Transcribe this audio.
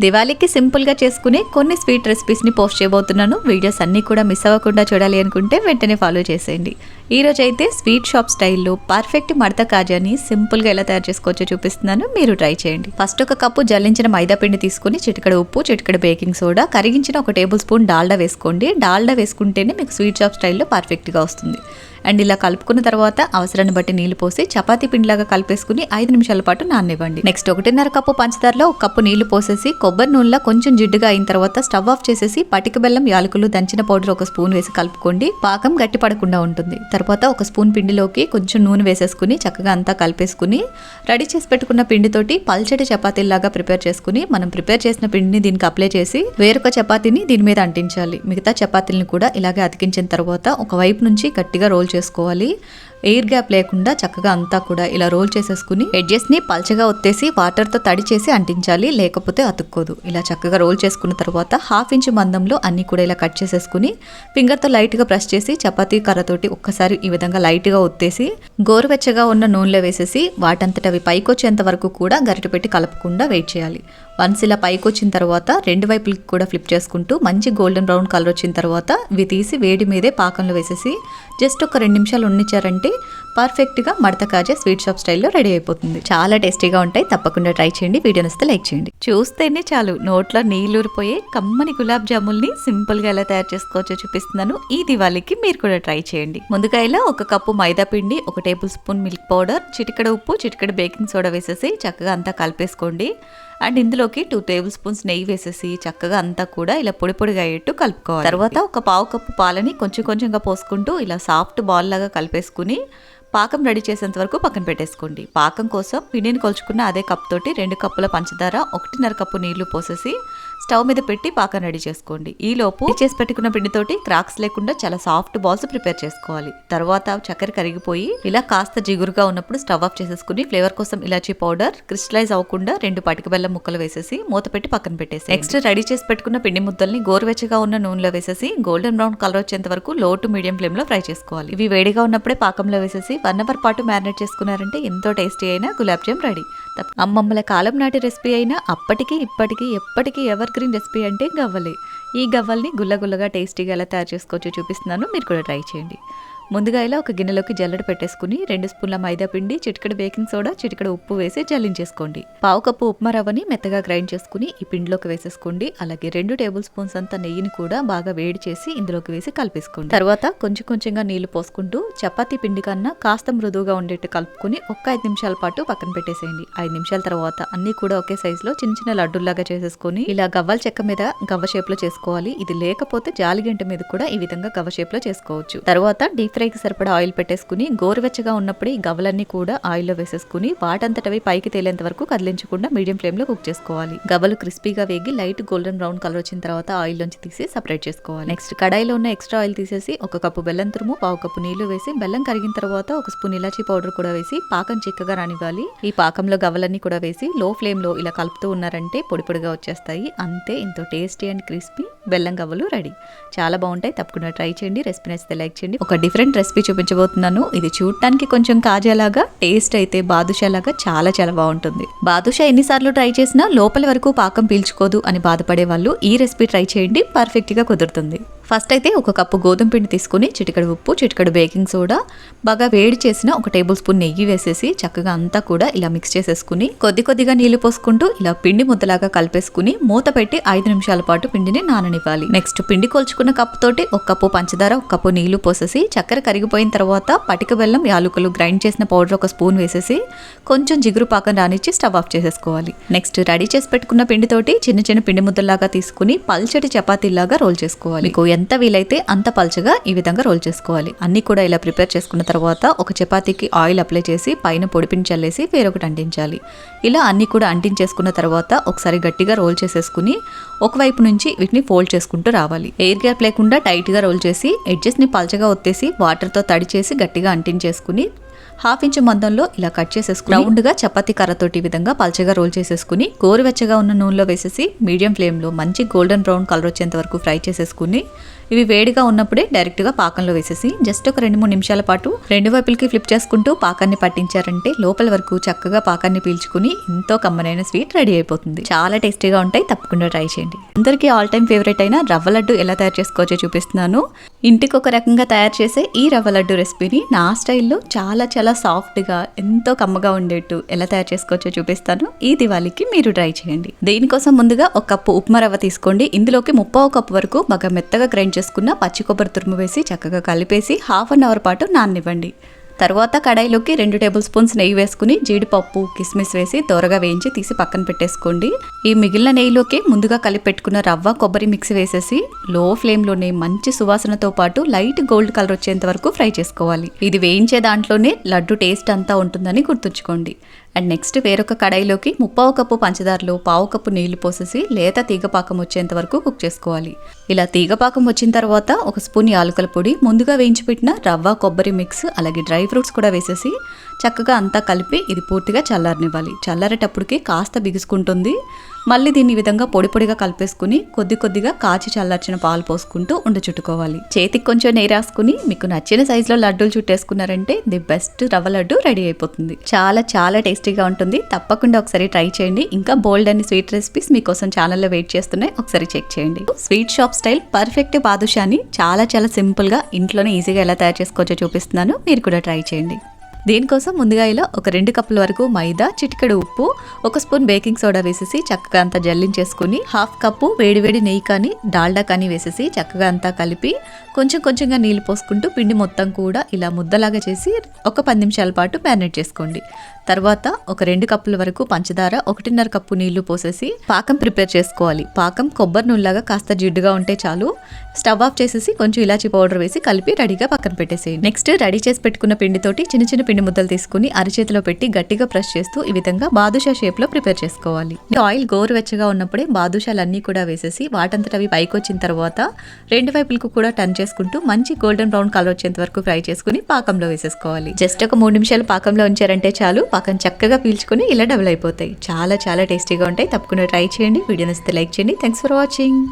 దివాళీకి సింపుల్గా చేసుకునే కొన్ని స్వీట్ రెసిపీస్ని పోస్ట్ చేయబోతున్నాను. వీడియోస్ అన్నీ కూడా మిస్ అవ్వకుండా చూడాలి అనుకుంటే వెంటనే ఫాలో చేసేయండి. ఈరోజు అయితే స్వీట్ షాప్ స్టైల్లో పర్ఫెక్ట్ మడత కాజాని సింపుల్గా ఎలా తయారు చేసుకోవచ్చో చూపిస్తున్నాను. మీరు ట్రై చేయండి. ఫస్ట్ ఒక కప్పు జల్లించిన మైదా పిండి తీసుకుని చిటికెడు ఉప్పు, చిటికెడు బేకింగ్ సోడా, కరిగించిన 1 టేబుల్ స్పూన్ డాల్డా వేసుకోండి. డాల్డా వేసుకుంటేనే మీకు స్వీట్ షాప్ స్టైల్లో పర్ఫెక్ట్గా వస్తుంది. అండ్ ఇలా కలుపుకున్న తర్వాత అవసరాన్ని బట్టి నీళ్లు పోసి చపాతీ పిండిలాగా కలిపేసుకుని 5 నిమిషాల పాటు నాననివ్వండి. నెక్స్ట్ 1.5 కప్పు పంచదారలో 1 కప్పు నీళ్లు పోసేసి కొబ్బరి నూనెలో కొంచెం జిడ్డుగా అయిన తర్వాత స్టవ్ ఆఫ్ చేసేసి పటిక బెల్లం, యాలకులు, దంచిన పౌడర్ 1 స్పూన్ వేసి కలుపుకోండి. పాకం గట్టి పడకుండా ఉంటుంది. తర్వాత 1 స్పూన్ పిండిలోకి కొంచెం నూనె వేసేసుకుని చక్కగా అంతా కలిపేసుకుని రెడీ చేసి పెట్టుకున్న పిండితోటి పల్చటి చపాతీలాగా ప్రిపేర్ చేసుకుని మనం ప్రిపేర్ చేసిన పిండిని దీనికి అప్లై చేసి వేరొక చపాతీని దీని మీద అంటించాలి. మిగతా చపాతీలను కూడా ఇలాగే అతికించిన తర్వాత ఒక వైపు నుంచి గట్టిగా రోల్ చేసుకోవాలి. ఎయిర్ గ్యాప్ లేకుండా చక్కగా అంతా కూడా ఇలా రోల్ చేసేసుకుని ఎడ్జెస్ ని పల్చగా ఒత్తేసి వాటర్ తో తడి చేసి అంటించాలి, లేకపోతే అతుక్కోదు. ఇలా చక్కగా రోల్ చేసుకున్న తర్వాత 1/2 ఇంచ్ మందంలో అన్ని కూడా ఇలా కట్ చేసేసుకుని ఫింగర్ తో లైట్ గా ప్రెస్ చేసి చపాతీ కర్రతోటి ఒక్కసారి ఈ విధంగా లైట్ గా ఒత్తేసి గోరువెచ్చగా ఉన్న నూనెలో వేసేసి వాటంతట అవి పైకొచ్చేంత వరకు కూడా గరిటె పెట్టి కలపకుండా వెయిట్ చేయాలి. వన్స్ ఇలా పైకి వచ్చిన తర్వాత 2 వైపులకి కూడా ఫ్లిప్ చేసుకుంటూ మంచి గోల్డెన్ బ్రౌన్ కలర్ వచ్చిన తర్వాత ఇవి తీసి వేడి మీదే పాకంలో వేసేసి జస్ట్ ఒక 2 నిమిషాలు ఉండించారంటే పర్ఫెక్ట్గా మడత కాజా స్వీట్ షాప్ స్టైల్లో రెడీ అయిపోతుంది. చాలా టేస్టీగా ఉంటాయి. తప్పకుండా ట్రై చేయండి. వీడియో నచ్చితే లైక్ చేయండి. చూస్తేనే చాలు నోట్లో నీళ్ళూరిపోయే కమ్మని గులాబ్ జాముల్ని సింపుల్గా ఎలా తయారు చేసుకోవచ్చో చూపిస్తున్నాను. ఈ దివాళీకి మీరు కూడా ట్రై చేయండి. ముందుగా ఇలా 1 కప్పు మైదా పిండి, 1 టేబుల్ స్పూన్ మిల్క్ పౌడర్, చిటికెడు ఉప్పు, చిటికెడు బేకింగ్ సోడా వేసేసి చక్కగా అంతా కలిపేసుకోండి. అండ్ ఇందులోకి 2 టేబుల్ స్పూన్స్ నెయ్యి వేసేసి చక్కగా అంతా కూడా ఇలా పొడి పొడిగా అయ్యేట్టు కలుపుకోవాలి. తర్వాత 1 కప్పు పాలని కొంచెం కొంచెంగా పోసుకుంటూ ఇలా సాఫ్ట్ బాల్ లాగా కలిపేసుకుని పాకం రెడీ చేసేంత వరకు పక్కన పెట్టేసుకోండి. పాకం కోసం పిండిని కొలుచుకున్న అదే కప్ తోటి 2 కప్పుల పంచదార, 1.5 కప్పు నీళ్లు పోసేసి స్టవ్ మీద పెట్టి పాకం రెడీ చేసుకోండి. ఈ లోపు చేసి పెట్టుకున్న పిండితోటి క్రాక్స్ లేకుండా చాలా సాఫ్ట్ బాల్స్ ప్రిపేర్ చేసుకోవాలి. తర్వాత చక్కెర కరిగిపోయి ఇలా కాస్త జిగురుగా ఉన్నప్పుడు స్టవ్ ఆఫ్ చేసేసుకుని ఫ్లేవర్ కోసం ఇలాచీ పౌడర్, క్రిస్టలైజ్ అవ్వకుండా 2 పటిక బెల్లం ముక్కలు వేసేసి మూత పెట్టి పక్కన పెట్టేసి నెక్స్ట్ రెడీ చేసి పెట్టుకున్న పిండి ముద్దల్ని గోరువెచ్చగా ఉన్న నూనెలో వేసేసి గోల్డెన్ బ్రౌన్ కలర్ వచ్చేంత వరకు లో టు మీడియం ఫ్లేమ్ లో ఫ్రై చేసుకోవాలి. ఇవి వేడిగా ఉన్నప్పుడే పాకంలో వేసేసి 1 అవర్ పాటు మ్యారినేట్ చేసుకున్నారంటే ఎంతో టేస్టీ అయిన గులాబ్ జామ్ రెడీ. అమ్మమ్మల కాలం నాటి రెసిపీ అయినా అప్పటికి ఇప్పటికీ ఎప్పటికీ ఎవర్ గ్రీన్ రెసిపీ అంటే గవ్వలే. ఈ గవ్వల్ని గుల్లగుల్లగా టేస్టీగా ఎలా తయారు చేసుకోవచ్చో చూపిస్తున్నాను. మీరు కూడా ట్రై చేయండి. ముందుగా ఇలా ఒక గిన్నెలోకి జల్లెడ పెట్టేసుకుని 2 స్పూన్ల మైదా పిండి, చిటికెడు బేకింగ్ సోడా, చిటికెడు ఉప్పు వేసి జల్లించేసుకోండి. 1/2 కప్పు ఉప్మా రవ్వని మెత్తగా గ్రైండ్ చేసుకుని ఈ పిండిలోకి వేసేసుకోండి. అలాగే 2 టేబుల్ స్పూన్స్ అంత నెయ్యిని కూడా బాగా వేడి చేసి ఇందులోకి వేసి కలిపేసుకోండి. తర్వాత కొంచెం కొంచెంగా నీళ్లు పోసుకుంటూ చపాతీ పిండి కన్నా కాస్త మృదువుగా ఉండేట్టు కలుపుకుని 5 నిమిషాల పాటు పక్కన పెట్టేసేయండి. 5 నిమిషాల తర్వాత అన్ని కూడా ఒకే సైజ్ లో చిన్న చిన్న లడ్డూలాగా చేసేసుకుని ఇలా గవ్వల చెక్క మీద గవ్వ షేప్ లో చేసుకోవాలి. ఇది లేకపోతే జాలిగంట మీద కూడా ఈ విధంగా గవ్వ షేప్ లో చేసుకోవచ్చు. తర్వాత డీప్ ఫ్రైకి సరిపడా ఆయిల్ పెట్టేసుకుని గోరువెచ్చగా ఉన్నప్పుడు ఈ గవ్వలన్నీ కూడా ఆయిల్లో వేసేసుకుని వాటంతటవి పైకి తేలేంత వరకు కదిలించకుండా మీడియం ఫ్లేమ్ లో కుక్ చేసుకోవాలి. గవ్వలు క్రిస్పీగా వేగి లైట్ గోల్డెన్ బ్రౌన్ కలర్ వచ్చిన తర్వాత ఆయిల్ నుంచి తీసి సెపరేట్ చేసుకోవాలి. నెక్స్ట్ కడాయిలో ఉన్న ఎక్స్ట్రా ఆయిల్ తీసేసి 1 కప్పు బెల్లం తురుము, 1/2 కప్పు నీళ్లు వేసి బెల్లం కరిగిన తర్వాత 1 స్పూన్ ఇలాచీ పౌడర్ కూడా వేసి పాకం చిక్కగా రానివ్వాలి. ఈ పాకంలో గవ్వలన్నీ కూడా వేసి లో ఫ్లేమ్ లో ఇలా కలుపుతూ ఉన్నారంటే పొడి పొడిగా వచ్చేస్తాయి. అంతే, ఎంతో టేస్టీ అండ్ క్రిస్పీ బెల్లం గవ్వలు రెడీ. చాలా బాగుంటాయి. తప్పకుండా ట్రై చేయండి. రెసిపీ నచ్చితే లైక్ చేయండి. ఒక డిఫరెంట్ రెసిపీ చూపించబోతున్నాను. ఇది చూడటానికి కొంచెం కాజాలాగా, టేస్ట్ అయితే బాదుషా లాగా చాలా చాలా బాగుంటుంది. బాదుషా ఎన్నిసార్లు ట్రై చేసినా లోపల వరకు పాకం పీల్చుకోదు అని బాధపడే వాళ్ళు ఈ రెసిపీ ట్రై చేయండి. పర్ఫెక్ట్ గా కుదురుతుంది. ఫస్ట్ అయితే 1 కప్పు గోధుమ పిండి తీసుకుని చిటికెడు ఉప్పు, చిటికెడు బేకింగ్ సోడా, బాగా వేడి చేసిన 1 టేబుల్ స్పూన్ నెయ్యి వేసేసి చక్కగా అంతా కూడా ఇలా మిక్స్ చేసేసుకుని కొద్ది కొద్దిగా నీళ్లు పోసుకుంటూ ఇలా పిండి ముద్దలాగా కలిపేసుకుని మూత పెట్టి 5 నిమిషాల పాటు పిండిని నాననివ్వాలి. నెక్స్ట్ పిండి కొలుచుకున్న కప్పు తోటి 1 కప్పు పంచదార, 1 కప్పు నీళ్లు పోసేసి చక్కెర కరిగిపోయిన తర్వాత పటిక బెల్లం, యాలకులు, గ్రైండ్ చేసిన పౌడర్ 1 స్పూన్ వేసేసి కొంచెం జిగురు పాకం రానిచ్చి స్టవ్ ఆఫ్ చేసేసుకోవాలి. నెక్స్ట్ రెడీ చేసి పెట్టుకున్న పిండితోటి చిన్న చిన్న పిండి ముద్దలాగా తీసుకుని పల్చటి చపాతీలాగా రోల్ చేసుకోవాలి. మీకు ఎంత వీలైతే అంత పల్చగా ఈ విధంగా రోల్ చేసుకోవాలి. అన్ని కూడా ఇలా ప్రిపేర్ చేసుకున్న తర్వాత ఒక చపాతీకి ఆయిల్ అప్లై చేసి పైన పొడిపిండి చల్లేసి వేరొకటి అంటించాలి. ఇలా అన్ని కూడా అంటించేసుకున్న తర్వాత ఒకసారి గట్టిగా రోల్ చేసేసుకుని ఒకవైపు నుంచి వీటిని ఫోల్డ్ చేసుకుంటూ రావాలి. ఎయిర్ గ్యాప్ లేకుండా టైట్ గా రోల్ చేసి ఎడ్జెస్ ని పల్చగా ఒత్తేసి వాటర్ తో తడి చేసి గట్టిగా అంటించేసుకుని హాఫ్ ఇంచ్ మందంలో ఇలా కట్ చేసేసుకుని రౌండ్గా చపాతీ కర్రతోటి ఈ విధంగా పల్చగా రోల్ చేసేసుకుని గోరువెచ్చగా ఉన్న నూనెలో వేసేసి మీడియం ఫ్లేమ్లో మంచి గోల్డెన్ బ్రౌన్ కలర్ వచ్చేంత వరకు ఫ్రై చేసేసుకుని ఇవి వేడిగా ఉన్నప్పుడే డైరెక్ట్గా పాకంలో వేసేసి జస్ట్ ఒక 2-3 నిమిషాల పాటు రెండు వైపులకి ఫ్లిప్ చేసుకుంటూ పాకాన్ని పట్టించారంటే లోపల వరకు చక్కగా పాకాన్ని పీల్చుకుని ఎంతో కమ్మనైన స్వీట్ రెడీ అయిపోతుంది. చాలా టేస్టీగా ఉంటాయి, తప్పకుండా ట్రై చేయండి. అందరికీ ఆల్ టైమ్ ఫేవరెట్ అయిన రవ్వ లడ్డు ఎలా తయారు చేసుకోవచ్చో చూపిస్తున్నాను. ఇంటికి ఒక రకంగా తయారు చేసే ఈ రవ్వ లడ్డు రెసిపీని నా స్టైల్లో చాలా చాలా సాఫ్ట్గా ఎంతో కమ్మగా ఉండేట్టు ఎలా తయారు చేసుకోవచ్చో చూపిస్తాను. ఈ దివాళీకి మీరు ట్రై చేయండి. దీనికోసం ముందుగా ఒక కప్పు ఉప్మా రవ్వ తీసుకోండి. ఇందులోకి 1/2 కప్పు వరకు బాగా మెత్తగా గ్రైండ్ చేసుకున్న పచ్చి కొబ్బరి తురుము వేసి చక్కగా కలిపేసి హాఫ్ అన్ అవర్ పాటు నాననివ్వండి. తర్వాత కడాయిలోకి 2 టేబుల్ స్పూన్స్ నెయ్యి వేసుకుని జీడిపప్పు కిస్మిస్ వేసి దోరగా వేయించి తీసి పక్కన పెట్టేసుకోండి. ఈ మిగిలిన నెయ్యిలోకి ముందుగా కలిపి పెట్టుకున్న రవ్వ కొబ్బరి మిక్స్ వేసేసి లో ఫ్లేమ్లోనే మంచి సువాసనతో పాటు లైట్ గోల్డ్ కలర్ వచ్చేంత వరకు ఫ్రై చేసుకోవాలి. ఇది వేయించే దాంట్లోనే లడ్డు టేస్ట్ అంతా ఉంటుందని గుర్తుంచుకోండి. అండ్ నెక్స్ట్ వేరొక కడాయిలోకి 1/2 కప్పు పంచదారలో 1/2 కప్పు నీళ్లు పోసేసి లేత తీగపాకం వచ్చేంత వరకు కుక్ చేసుకోవాలి. ఇలా తీగపాకం వచ్చిన తర్వాత ఒక స్పూన్ యాలకుల పొడి, ముందుగా వేయించి పెట్టిన రవ్వ కొబ్బరి మిక్స్ అలాగే డ్రై ఫ్రూట్స్ కూడా వేసేసి చక్కగా అంతా కలిపి ఇది పూర్తిగా చల్లారనివ్వాలి. చల్లారేటప్పటికి కాస్త బిగుసుకుంటుంది. మళ్ళీ దీన్ని ఈ విధంగా పొడి పొడిగా కలిపేసుకుని కొద్దిగా కాచి చల్లార్చిన పాలు పోసుకుంటూ చుట్టుకోవాలి. చేతికి కొంచెం నెయ్యి రాసుకుని మీకు నచ్చిన సైజులో లడ్డూలు చుట్టేసుకున్నారంటే ది బెస్ట్ రవ్వ లడ్డు రెడీ అయిపోతుంది. చాలా చాలా టేస్టీగా ఉంటుంది. తప్పకుండా ఒకసారి ట్రై చేయండి. ఇంకా బోల్డ్ అని స్వీట్ రెసిపీస్ మీకోసం ఛానల్లో వెయిట్ చేస్తున్నాయి, ఒకసారి చెక్ చేయండి. స్వీట్ షాప్ స్టైల్ పర్ఫెక్ట్ బాదుషాని చాలా చాలా సింపుల్గా ఇంట్లోనే ఈజీగా ఎలా తయారు చేసుకోవచ్చో చూపిస్తున్నాను, మీరు కూడా ట్రై చేయండి. దీనికోసం ముందుగా ఇలా ఒక 2 కప్పుల వరకు మైదా, చిటికెడు ఉప్పు, 1 స్పూన్ బేకింగ్ సోడా వేసేసి చక్కగా అంతా జల్లించేసుకుని హాఫ్ కప్పు వేడివేడి నెయ్యి కానీ డాల్డా కానీ వేసేసి చక్కగా అంతా కలిపి కొంచెంగా నీళ్లు పోసుకుంటూ పిండి మొత్తం కూడా ఇలా ముద్దలాగా చేసి ఒక 10 నిమిషాల పాటు మ్యారినేట్ చేసుకోండి. తర్వాత ఒక 2 కప్పుల వరకు పంచదార, 1.5 కప్పు నీళ్లు పోసేసి పాకం ప్రిపేర్ చేసుకోవాలి. పాకం కొబ్బరి నూనెలాగా కాస్త జిడ్డుగా ఉంటే చాలు. స్టవ్ ఆఫ్ చేసేసి కొంచెం ఇలాచి పౌడర్ వేసి కలిపి రెడీగా పక్కన పెట్టేసేయండి. నెక్స్ట్ రెడీ చేసి పెట్టుకున్న పిండితోటి చిన్న పిండి ముద్దలు తీసుకుని అరచేతిలో పెట్టి గట్టిగా ప్రెస్ చేస్తూ ఈ విధంగా బాదుషా షేప్ లో ప్రిపేర్ చేసుకోవాలి. ఆయిల్ గోరువెచ్చగా ఉన్నప్పుడే బాదుషాలన్నీ కూడా వేసేసి వాటంతట అవి పైకి వచ్చిన తర్వాత 2 వైపులకు కూడా టర్న్ చేసుకుంటూ మంచి గోల్డెన్ బ్రౌన్ కలర్ వచ్చేంత వరకు ఫ్రై చేసుకుని పాకంలో వేసేసుకోవాలి. జస్ట్ ఒక 3 నిమిషాలు పాకంలో ఉంచారంటే చాలు, పాకం చక్కగా పీల్చుకుని ఇలా డబుల్ అయిపోతాయి. చాలా చాలా టేస్టీగా ఉంటాయి, తప్పకుండా ట్రై చేయండి. వీడియో నచ్చితే లైక్ చేయండి. Thanks for watching.